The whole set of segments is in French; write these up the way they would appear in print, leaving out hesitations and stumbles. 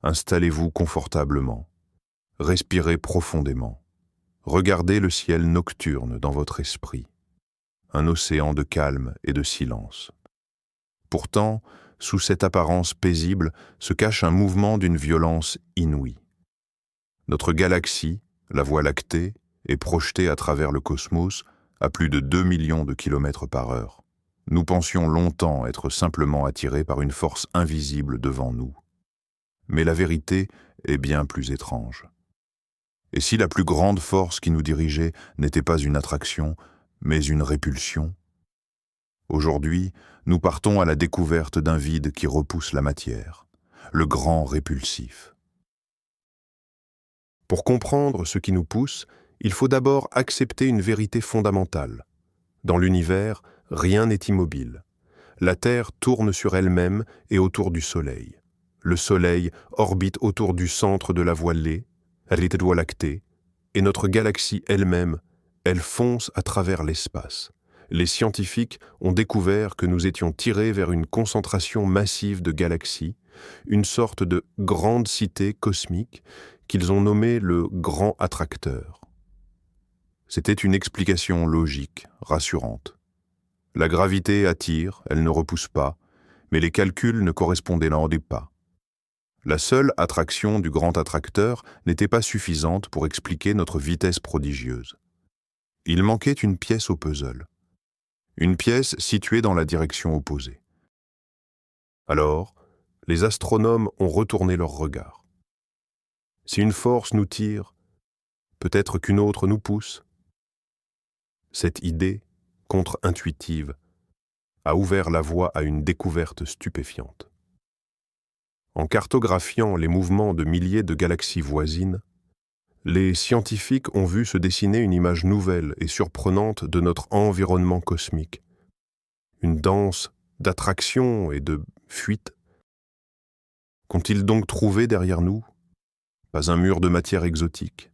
Installez-vous confortablement. Respirez profondément. Regardez le ciel nocturne dans votre esprit. Un océan de calme et de silence. Pourtant, sous cette apparence paisible se cache un mouvement d'une violence inouïe. Notre galaxie, la Voie lactée, est projetée à travers le cosmos à plus de 2 millions de kilomètres par heure. Nous pensions longtemps être simplement attirés par une force invisible devant nous. Mais la vérité est bien plus étrange. Et si la plus grande force qui nous dirigeait n'était pas une attraction, mais une répulsion? Aujourd'hui, nous partons à la découverte d'un vide qui repousse la matière, le grand répulsif. Pour comprendre ce qui nous pousse, il faut d'abord accepter une vérité fondamentale. Dans l'univers, rien n'est immobile. La Terre tourne sur elle-même et autour du Soleil. Le Soleil orbite autour du centre de la Voie lactée, et notre galaxie elle-même, elle fonce à travers l'espace. Les scientifiques ont découvert que nous étions tirés vers une concentration massive de galaxies, une sorte de grande cité cosmique qu'ils ont nommée le Grand Attracteur. C'était une explication logique, rassurante. La gravité attire, elle ne repousse pas, mais les calculs ne correspondaient pas. La seule attraction du Grand Attracteur n'était pas suffisante pour expliquer notre vitesse prodigieuse. Il manquait une pièce au puzzle. Une pièce située dans la direction opposée. Alors, les astronomes ont retourné leur regard. Si une force nous tire, peut-être qu'une autre nous pousse. Cette idée, contre-intuitive, a ouvert la voie à une découverte stupéfiante. En cartographiant les mouvements de milliers de galaxies voisines, les scientifiques ont vu se dessiner une image nouvelle et surprenante de notre environnement cosmique. Une danse d'attraction et de fuite. Qu'ont-ils donc trouvé derrière nous? Pas un mur de matière exotique,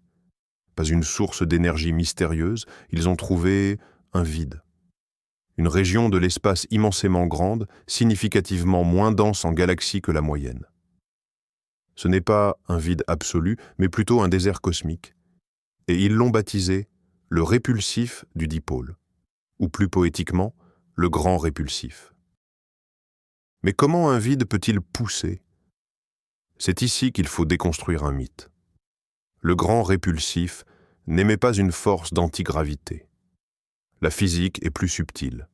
pas une source d'énergie mystérieuse, ils ont trouvé un vide. Une région de l'espace immensément grande, significativement moins dense en galaxies que la moyenne. Ce n'est pas un vide absolu, mais plutôt un désert cosmique. Et ils l'ont baptisé le répulsif du dipôle, ou plus poétiquement, le grand répulsif. Mais comment un vide peut-il pousser? C'est ici qu'il faut déconstruire un mythe. Le grand répulsif n'émet pas une force d'antigravité. La physique est plus subtile.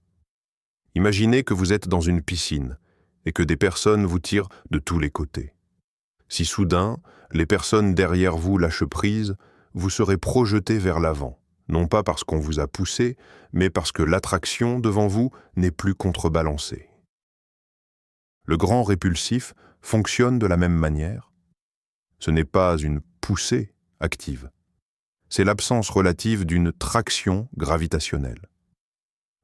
Imaginez que vous êtes dans une piscine et que des personnes vous tirent de tous les côtés. Si soudain, les personnes derrière vous lâchent prise, vous serez projeté vers l'avant, non pas parce qu'on vous a poussé, mais parce que l'attraction devant vous n'est plus contrebalancée. Le grand répulsif fonctionne de la même manière. Ce n'est pas une poussée active. C'est l'absence relative d'une traction gravitationnelle.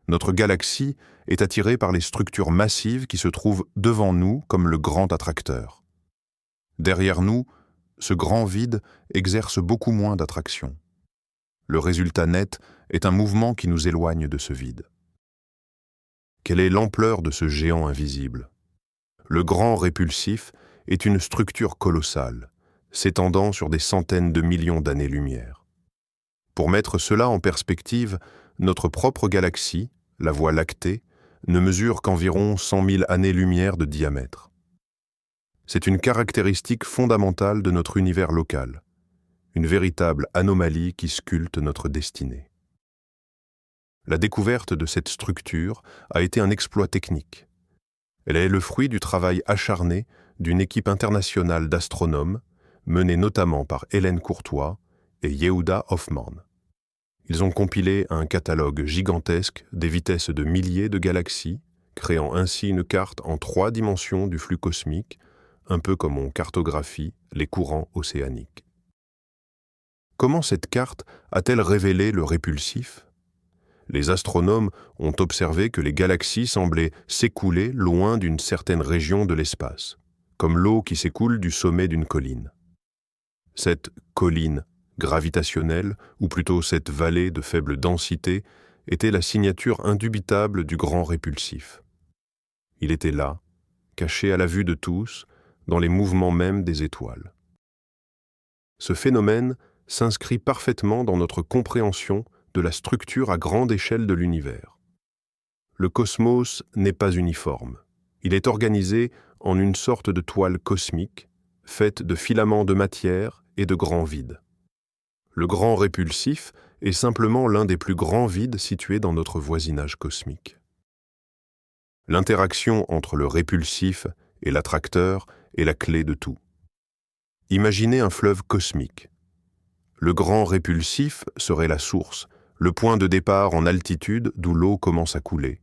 Notre galaxie est attirée par les structures massives qui se trouvent devant nous comme le grand attracteur. Derrière nous, ce grand vide exerce beaucoup moins d'attraction. Le résultat net est un mouvement qui nous éloigne de ce vide. Quelle est l'ampleur de ce géant invisible? Le grand répulsif est une structure colossale, s'étendant sur des centaines de millions d'années-lumière. Pour mettre cela en perspective, notre propre galaxie, la Voie lactée, ne mesure qu'environ 100 000 années-lumière de diamètre. C'est une caractéristique fondamentale de notre univers local, une véritable anomalie qui sculpte notre destinée. La découverte de cette structure a été un exploit technique. Elle est le fruit du travail acharné d'une équipe internationale d'astronomes, menée notamment par Hélène Courtois et Yehuda Hoffman. Ils ont compilé un catalogue gigantesque des vitesses de milliers de galaxies, créant ainsi une carte en 3 dimensions du flux cosmique, un peu comme on cartographie les courants océaniques. Comment cette carte a-t-elle révélé le répulsif? Les astronomes ont observé que les galaxies semblaient s'écouler loin d'une certaine région de l'espace, comme l'eau qui s'écoule du sommet d'une colline. Cette colline gravitationnelle, ou plutôt cette vallée de faible densité, était la signature indubitable du grand répulsif. Il était là, caché à la vue de tous, dans les mouvements mêmes des étoiles. Ce phénomène s'inscrit parfaitement dans notre compréhension de la structure à grande échelle de l'univers. Le cosmos n'est pas uniforme. Il est organisé en une sorte de toile cosmique, faite de filaments de matière et de grands vides. Le grand répulsif est simplement l'un des plus grands vides situés dans notre voisinage cosmique. L'interaction entre le répulsif et l'attracteur est la clé de tout. Imaginez un fleuve cosmique. Le grand répulsif serait la source, le point de départ en altitude d'où l'eau commence à couler.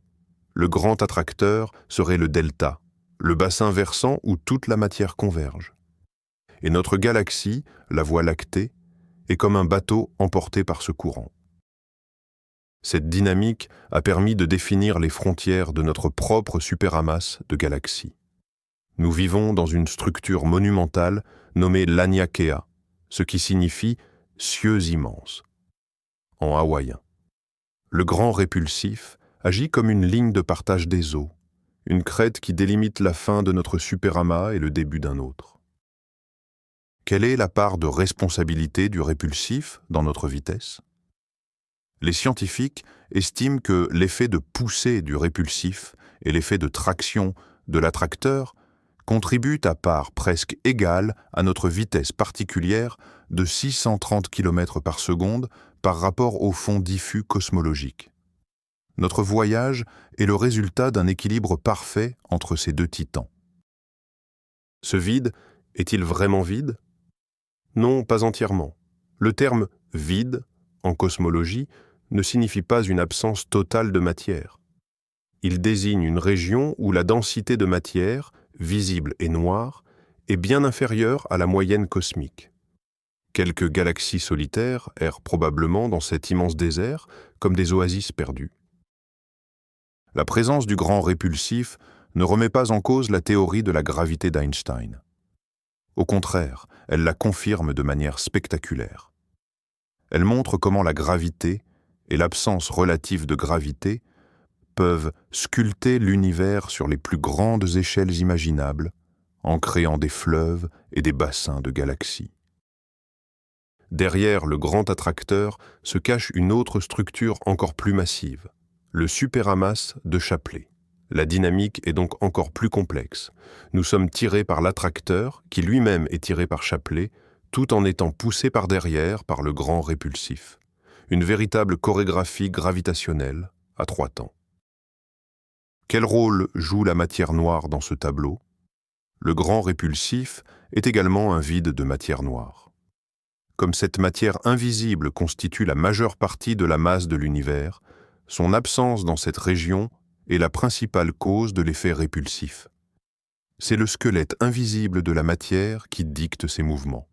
Le grand attracteur serait le delta, le bassin versant où toute la matière converge. Et notre galaxie, la Voie lactée, est comme un bateau emporté par ce courant. Cette dynamique a permis de définir les frontières de notre propre superamas de galaxies. Nous vivons dans une structure monumentale nommée l'Aniakea, ce qui signifie « cieux immenses » en hawaïen. Le grand répulsif agit comme une ligne de partage des eaux, une crête qui délimite la fin de notre superamas et le début d'un autre. Quelle est la part de responsabilité du répulsif dans notre vitesse? Les scientifiques estiment que l'effet de poussée du répulsif et l'effet de traction de l'attracteur contribuent à part presque égale à notre vitesse particulière de 630 km par seconde par rapport au fond diffus cosmologique. Notre voyage est le résultat d'un équilibre parfait entre ces deux titans. Ce vide est-il vraiment vide? Non, pas entièrement. Le terme « vide » en cosmologie ne signifie pas une absence totale de matière. Il désigne une région où la densité de matière, visible et noire, est bien inférieure à la moyenne cosmique. Quelques galaxies solitaires errent probablement dans cet immense désert comme des oasis perdues. La présence du grand répulsif ne remet pas en cause la théorie de la gravité d'Einstein. Au contraire, elle la confirme de manière spectaculaire. Elle montre comment la gravité et l'absence relative de gravité peuvent sculpter l'univers sur les plus grandes échelles imaginables, en créant des fleuves et des bassins de galaxies. Derrière le grand attracteur se cache une autre structure encore plus massive, le superamas de Shapley. La dynamique est donc encore plus complexe. Nous sommes tirés par l'attracteur, qui lui-même est tiré par Shapley, tout en étant poussé par derrière par le grand répulsif. Une véritable chorégraphie gravitationnelle à 3 temps. Quel rôle joue la matière noire dans ce tableau? Le grand répulsif est également un vide de matière noire. Comme cette matière invisible constitue la majeure partie de la masse de l'univers, son absence dans cette région est la principale cause de l'effet répulsif. C'est le squelette invisible de la matière qui dicte ses mouvements.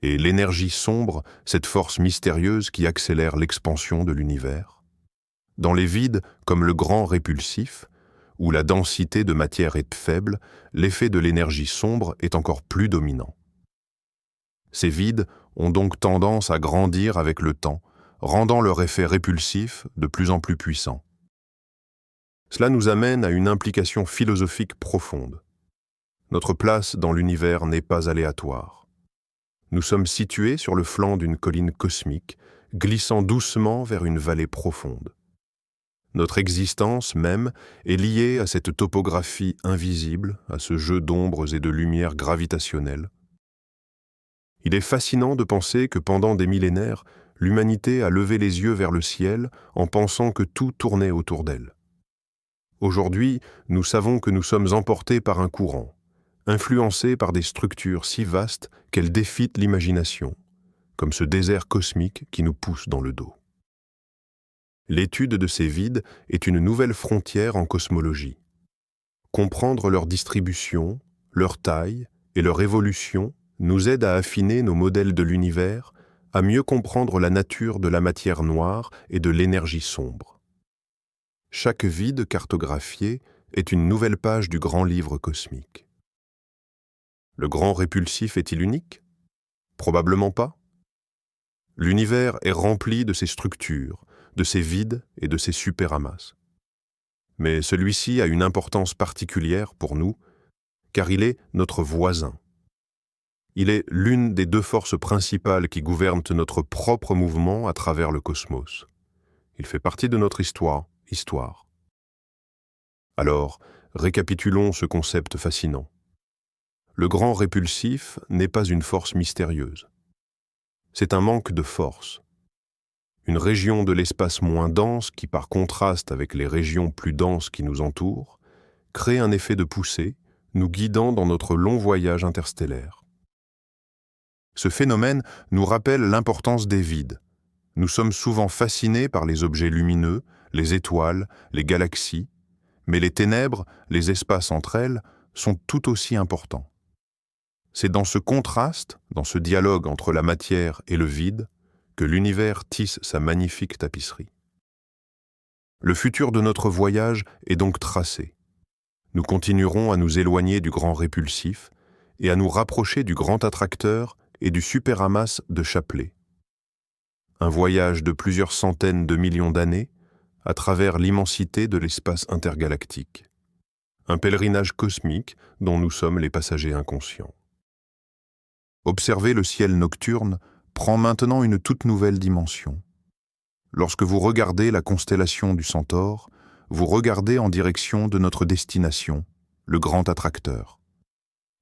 Et l'énergie sombre, cette force mystérieuse qui accélère l'expansion de l'univers? Dans les vides, comme le grand répulsif, où la densité de matière est faible, l'effet de l'énergie sombre est encore plus dominant. Ces vides ont donc tendance à grandir avec le temps, rendant leur effet répulsif de plus en plus puissant. Cela nous amène à une implication philosophique profonde. Notre place dans l'univers n'est pas aléatoire. Nous sommes situés sur le flanc d'une colline cosmique, glissant doucement vers une vallée profonde. Notre existence même est liée à cette topographie invisible, à ce jeu d'ombres et de lumière gravitationnelle. Il est fascinant de penser que pendant des millénaires, l'humanité a levé les yeux vers le ciel en pensant que tout tournait autour d'elle. Aujourd'hui, nous savons que nous sommes emportés par un courant, influencés par des structures si vastes qu'elles défient l'imagination, comme ce désert cosmique qui nous pousse dans le dos. L'étude de ces vides est une nouvelle frontière en cosmologie. Comprendre leur distribution, leur taille et leur évolution nous aide à affiner nos modèles de l'univers, à mieux comprendre la nature de la matière noire et de l'énergie sombre. Chaque vide cartographié est une nouvelle page du grand livre cosmique. Le grand répulsif est-il unique? Probablement pas. L'univers est rempli de ces structures, de ces vides et de ces superamas. Mais celui-ci a une importance particulière pour nous, car il est notre voisin. Il est l'une des deux forces principales qui gouvernent notre propre mouvement à travers le cosmos. Il fait partie de notre histoire. Alors, récapitulons ce concept fascinant. Le grand répulsif n'est pas une force mystérieuse. C'est un manque de force. Une région de l'espace moins dense qui, par contraste avec les régions plus denses qui nous entourent, crée un effet de poussée, nous guidant dans notre long voyage interstellaire. Ce phénomène nous rappelle l'importance des vides. Nous sommes souvent fascinés par les objets lumineux, les étoiles, les galaxies, mais les ténèbres, les espaces entre elles, sont tout aussi importants. C'est dans ce contraste, dans ce dialogue entre la matière et le vide, que l'univers tisse sa magnifique tapisserie. Le futur de notre voyage est donc tracé. Nous continuerons à nous éloigner du grand répulsif et à nous rapprocher du grand attracteur et du superamas de Chapley. Un voyage de plusieurs centaines de millions d'années à travers l'immensité de l'espace intergalactique. Un pèlerinage cosmique dont nous sommes les passagers inconscients. Observer le ciel nocturne prend maintenant une toute nouvelle dimension. Lorsque vous regardez la constellation du Centaure, vous regardez en direction de notre destination, le grand attracteur.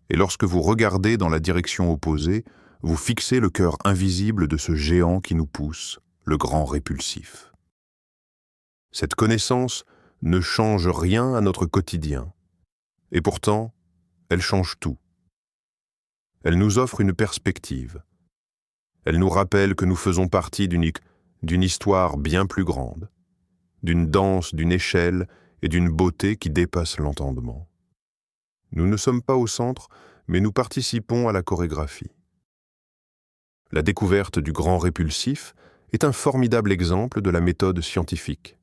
Et lorsque vous regardez dans la direction opposée, vous fixez le cœur invisible de ce géant qui nous pousse, le grand répulsif. Cette connaissance ne change rien à notre quotidien, et pourtant, elle change tout. Elle nous offre une perspective. Elle nous rappelle que nous faisons partie d'une histoire bien plus grande, d'une danse, d'une échelle et d'une beauté qui dépasse l'entendement. Nous ne sommes pas au centre, mais nous participons à la chorégraphie. La découverte du grand répulsif est un formidable exemple de la méthode scientifique.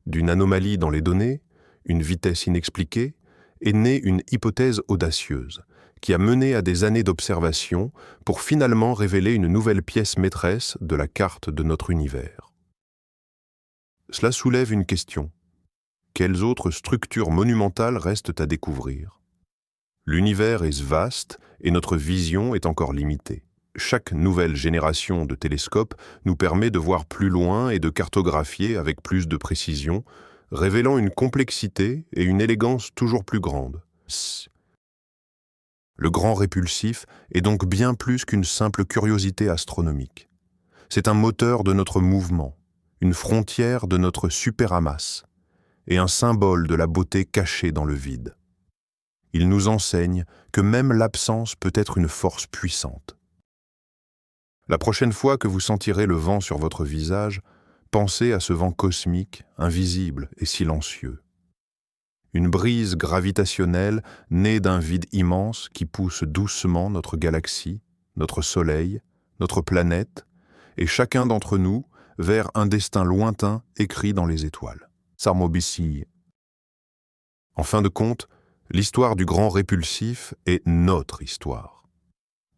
D'une anomalie dans les données, une vitesse inexpliquée, est née une hypothèse audacieuse, qui a mené à des années d'observation pour finalement révéler une nouvelle pièce maîtresse de la carte de notre univers. Cela soulève une question. Quelles autres structures monumentales restent à découvrir? L'univers est vaste et notre vision est encore limitée. Chaque nouvelle génération de télescopes nous permet de voir plus loin et de cartographier avec plus de précision, révélant une complexité et une élégance toujours plus grandes. Le grand répulsif est donc bien plus qu'une simple curiosité astronomique. C'est un moteur de notre mouvement, une frontière de notre superamas, et un symbole de la beauté cachée dans le vide. Il nous enseigne que même l'absence peut être une force puissante. La prochaine fois que vous sentirez le vent sur votre visage, pensez à ce vent cosmique, invisible et silencieux. Une brise gravitationnelle née d'un vide immense qui pousse doucement notre galaxie, notre Soleil, notre planète, et chacun d'entre nous vers un destin lointain écrit dans les étoiles. Sarmobissi. En fin de compte, l'histoire du grand répulsif est notre histoire.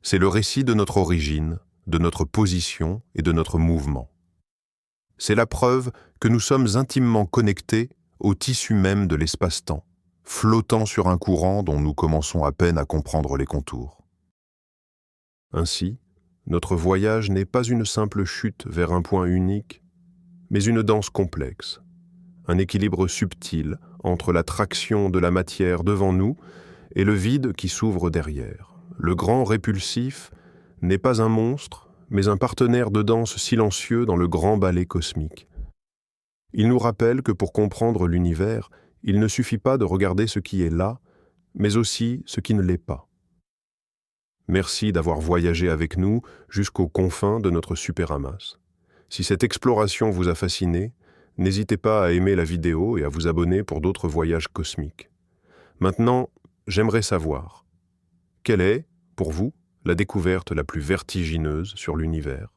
C'est le récit de notre origine, de notre position et de notre mouvement. C'est la preuve que nous sommes intimement connectés au tissu même de l'espace-temps, flottant sur un courant dont nous commençons à peine à comprendre les contours. Ainsi, notre voyage n'est pas une simple chute vers un point unique, mais une danse complexe, un équilibre subtil entre la traction de la matière devant nous et le vide qui s'ouvre derrière. Le grand répulsif n'est pas un monstre, mais un partenaire de danse silencieux dans le grand ballet cosmique. Il nous rappelle que pour comprendre l'univers, il ne suffit pas de regarder ce qui est là, mais aussi ce qui ne l'est pas. Merci d'avoir voyagé avec nous jusqu'aux confins de notre superamas. Si cette exploration vous a fasciné, n'hésitez pas à aimer la vidéo et à vous abonner pour d'autres voyages cosmiques. Maintenant, j'aimerais savoir, quelle est, pour vous, la découverte la plus vertigineuse sur l'univers?